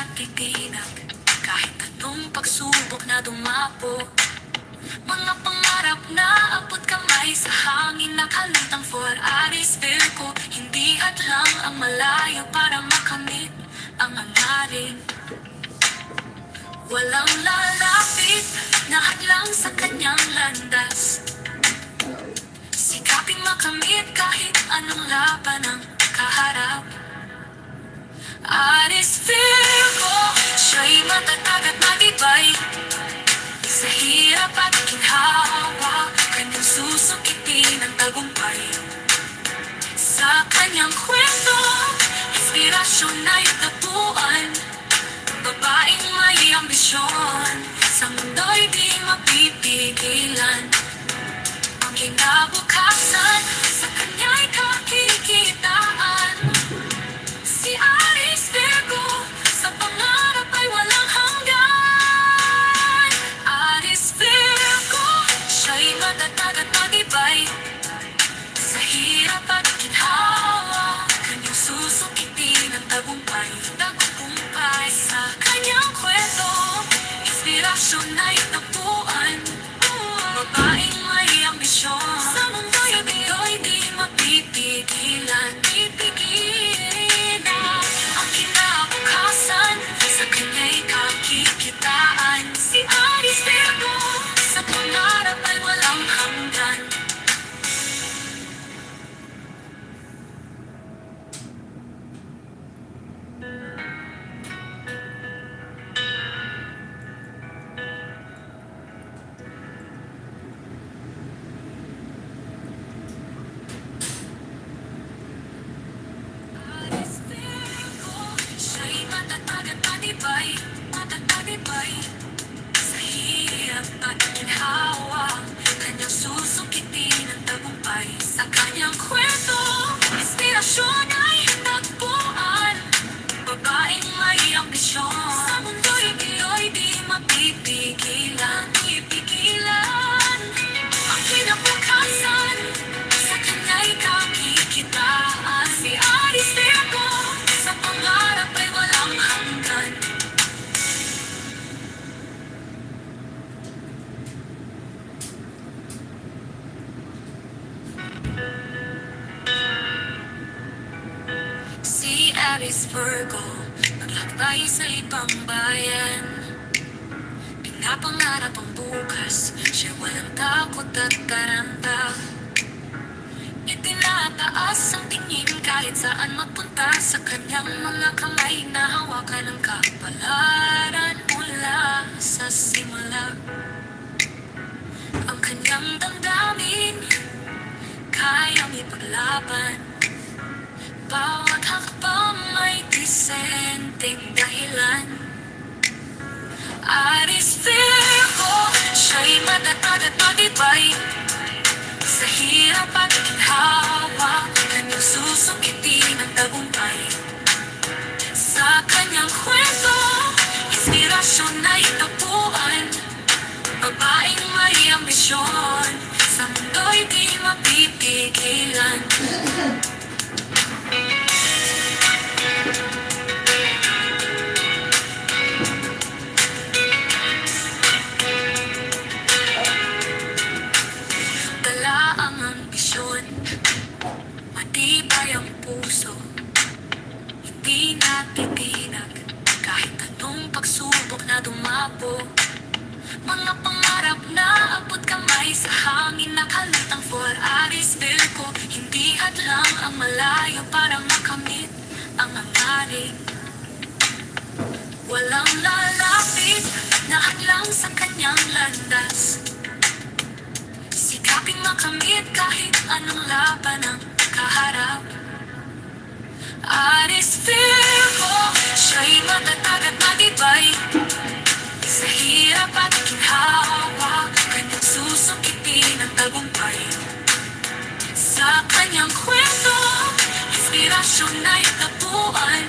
natitinag kahit anong pagsubok na dumapo. Mga pangarap na abot kamay sa hangin, nakalutang for Aris Virgo. Hindi hadlang ang malayo para makamit ang hangarin. Walang lalapit na hadlang sa kanyang landas. Sikaping makamit kahit anong laban ang kaharap. Aris Virgo, siya'y matatag at matibay. Sa hirap at ginhawa, kanyang susukitin ang tagumpay. Sa kanyang kwento, inspirasyon ay tapuan. Babaeng may ambisyon, sa mundo'y di mapipigilan. Ang kinabukasan, sa kanya'y kakikitaan. Si Aris Virgo, sa pangarap ay walang hanggan. Aris Virgo, siya'y matatag at matibay. Sa hirap at ginhawa, kanyang susukitin ang tagumpay. Tagumpay sa kanyang kwento, inspirasyon ay tapuan. Babaeng may ambisyon, sa mundo'y di mapipigilan. Ang kinabukasan, sa kanya'y kakikitaan. Si Aris Virgo, sa pangarap ay walang hanggan. Aris Virgo, siya'y matatag at matibay. Matatagibay sa hirap at ginhawa, kanyang susukitin ang tagumpay. Sa kanyang kwento, inspirasyon ay tagpuan. Babaeng may ambisyon, sa mundo'y di mapipigilan. Ang kinabukasan, sa kanya'y kakikitaan. Si Aris Virgo, sa pangarap ay walang hanggan. Si Aris Virgo, naglakbay sa ibang bayan. Pinapangarap ang bukas, siya walang takot at taranta. Itinataas ang tingin kahit saan magpunta. Sa kanyang mga kamay na hawakan ang kapalaran mula sa simula. Ang kanyang damdamin, kayang ipaglaban. Bawat hakbang may disenteng dahilan. Aris Virgo, siya'y matatag at matibay. Sa hirap at ginhawa, kanyang susukitin ang tagumpay. Sa kanyang kwento, inspirasyon ay tapuan. Babaeng may ambisyon, sa mundo'y di mapipigilan. Dala ang ambisyon, matibay ang puso. Hindi natitinag kahit anong pagsubok na dumapo. Mga pangarap na abot kamay sa hangin, nakalutang for Aris Virgo. Hindi hadlang ang malayo para makamit ang hangarin. Walang lalapit na hadlang sa kanyang landas. Sikaping makamit kahit anong laban ang kaharap. Aris Virgo, siya'y matatag at matibay. Sa hirap at ginhawa, kanyang susukitin ang tagumpay. Sa kanyang kwento, inspirasyon ay tapuan.